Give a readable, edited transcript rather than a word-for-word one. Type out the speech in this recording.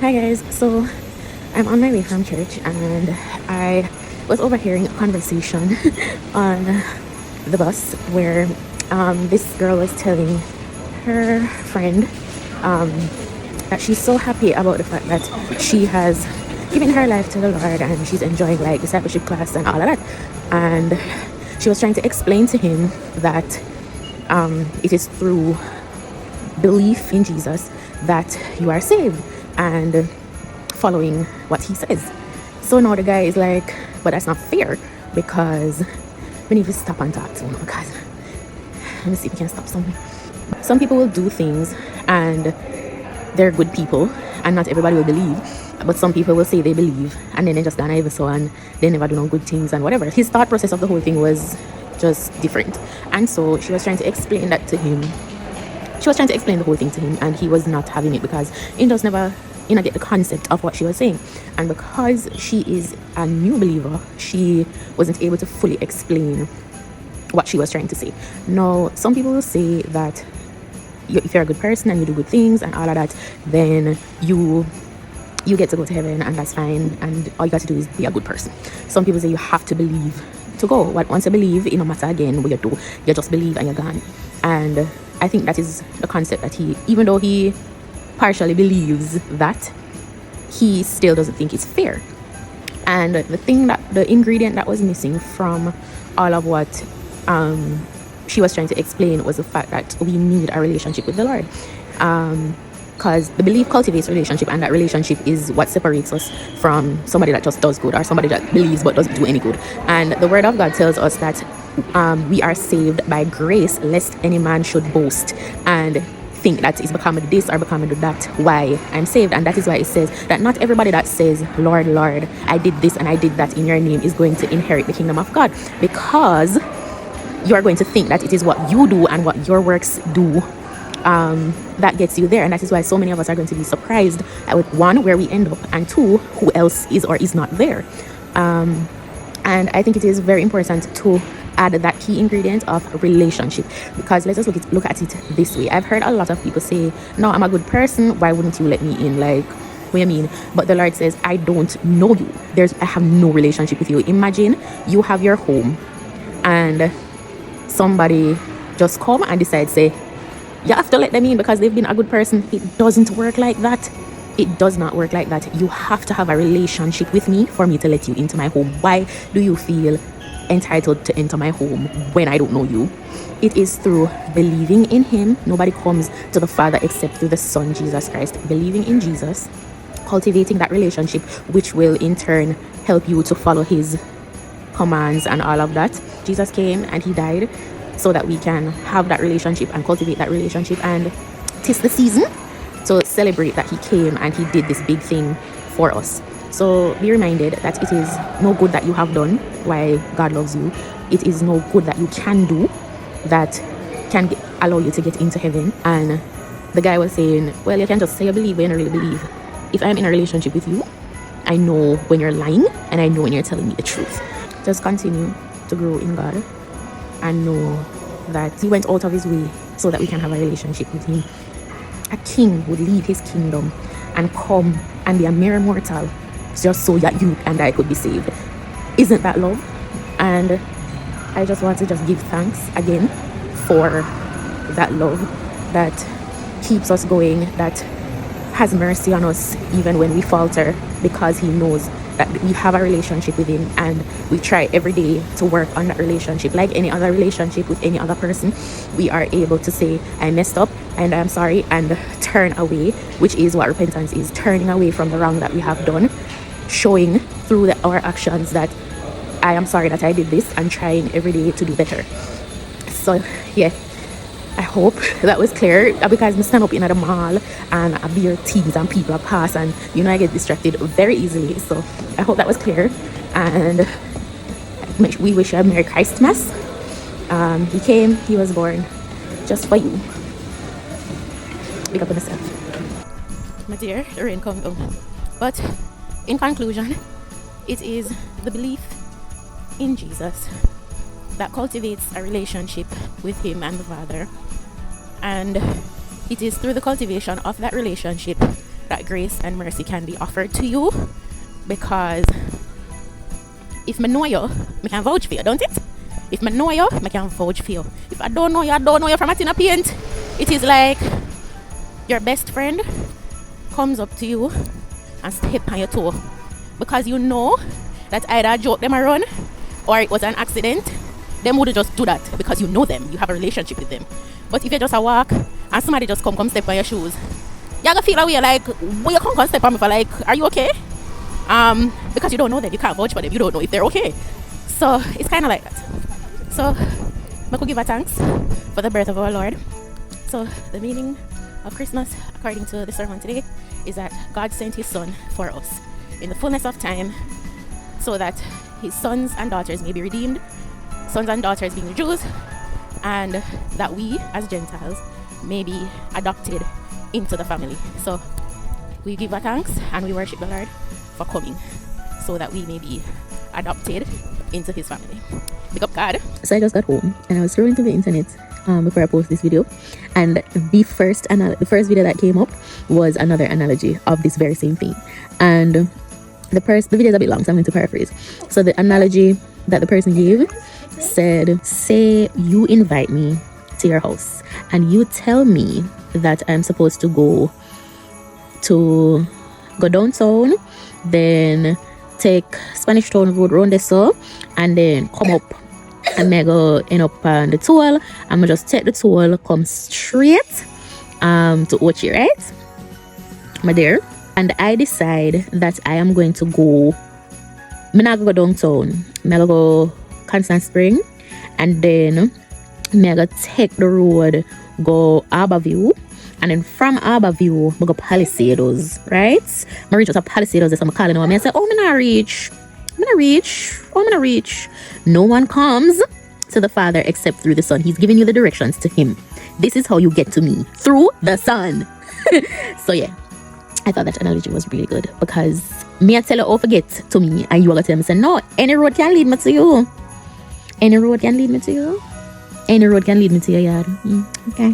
Hi guys, so I'm on my way from church and I was overhearing a conversation on the bus where this girl was telling her friend that she's so happy about the fact that she has given her life to the Lord and she's enjoying like discipleship class and all of that. And she was trying to explain to him that it is through belief in Jesus that you are saved and following what he says. So now the guy is like, but that's not fair because we need to stop and talk to him because let me see if we can stop something. Some people will do things and they're good people and not everybody will believe, but some people will say they believe and then they just gonna even so and they never do no good things and whatever. His thought process of the whole thing was just different, and so she was trying to explain that to him. She was trying to explain the whole thing to him and he was not having it because he just never get the concept of what she was saying. And because she is a new believer, she wasn't able to fully explain what she was trying to say. Now, some people will say that if you're a good person and you do good things and all of that, then you get to go to heaven and that's fine and all you got to do is be a good person. Some people say you have to believe to go. Once you believe, it no matter again what you do, you just believe and you're gone. And I think that is the concept that even though he partially believes that, he still doesn't think it's fair. And the ingredient that was missing from all of what she was trying to explain was the fact that we need a relationship with the Lord. Because the belief cultivates relationship, and that relationship is what separates us from somebody that just does good or somebody that believes but doesn't do any good. And the word of God tells us that we are saved by grace, lest any man should boast and think that it's becoming this or becoming that why I'm saved. And that is why it says that not everybody that says, Lord, Lord, I did this and I did that in your name is going to inherit the kingdom of God, because you are going to think that it is what you do and what your works do that gets you there. And that is why so many of us are going to be surprised with one, where we end up, and two, who else is or is not there. And I think it is very important to add that key ingredient of relationship, because let's just look at it this way. I've heard a lot of people say, no, I'm a good person, why wouldn't you let me in? Like, what do you mean? But the Lord says, I don't know you. I have no relationship with you. Imagine you have your home and somebody just come and decide, say, you have to let them in because they've been a good person. It doesn't work like that. It does not work like that. You have to have a relationship with me for me to let you into my home. Why do you feel entitled to enter my home when I don't know you? It is through believing in him. Nobody comes to the Father except through the Son, Jesus Christ. Believing in Jesus, cultivating that relationship, which will in turn help you to follow his commands and all of that. Jesus came and he died so that we can have that relationship and cultivate that relationship. And 'tis the season to celebrate that he came and he did this big thing for us. So be reminded that it is no good that you have done why God loves you. It is no good that you can do that can allow you to get into heaven. And the guy was saying, well, you can just say you believe when you really believe. If I'm in a relationship with you, I know when you're lying and I know when you're telling me the truth. Just continue to grow in God and know that he went out of his way so that we can have a relationship with him. A king would leave his kingdom and come and be a mere mortal just so that you and I could be saved. Isn't that love? And I just want to just give thanks again for that love that keeps us going, that has mercy on us even when we falter, because he knows that we have a relationship with him, and we try every day to work on that relationship. Like any other relationship with any other person, we are able to say, I messed up and I'm sorry, and turn away, which is what repentance is, turning away from the wrong that we have done, showing through our actions that I am sorry that I did this, and trying every day to do better. So yeah, I hope that was clear, because I stand up in the mall and I beer teams and people pass, and I get distracted very easily. So I hope that was clear, and we wish you a Merry Christmas. He came, he was born just for you. Pick up on yourself. My dear, the rain come down. But in conclusion, it is the belief in Jesus that cultivates a relationship with him and the Father. And it is through the cultivation of that relationship that grace and mercy can be offered to you, because if I know you, I can vouch for you, don't it? If I know you, I can vouch for you. If I don't know you from a tin of paint. It is like your best friend comes up to you and step on your toe, because you know that either a joke them around or it was an accident. Them would just do that because you know them, you have a relationship with them. But if you just a walk and somebody just come step on your shoes, you're gonna feel away like, why you come step on me for, like, are you okay? Because you don't know them, you can't vouch for them, you don't know if they're okay. So it's kind of like that. So I could give a thanks for the birth of our Lord. So the meaning of Christmas, according to the sermon today, is that God sent his son for us in the fullness of time, so that his sons and daughters may be redeemed, sons and daughters being the Jews, and that we as Gentiles may be adopted into the family. So we give our thanks and we worship the Lord for coming, so that we may be adopted into his family. Pick up God. So I just got home and I was scrolling through the internet before I post this video, and the first video that came up was another analogy of this very same thing. And the video is a bit long, so I'm going to paraphrase. So the analogy that the person gave said, say you invite me to your house and you tell me that I'm supposed to go downtown, then take Spanish Town Road round there, so, and then come up and I go end up on the toll. I'm gonna just take the toll, come straight to Ochi, right? I'm there, and I decide that I am going to go. I'm not gonna go downtown. I'm gonna go Constant Spring, and then I'm gonna take the road, go Harborview, and then from Harborview, I go Palisadoes, right? I reach out to Palisadoes, as I'm calling them. I say, oh, I'm gonna reach. No one comes to the Father except through the Son. He's giving you the directions to him. This is how you get to me, through the Son. So yeah, I thought that analogy was really good, because me I tell you, oh, forget to me, and you are gonna tell me, say, no, any road can lead me to you. Any road can lead me to you. Any road can lead me to your yard. Okay.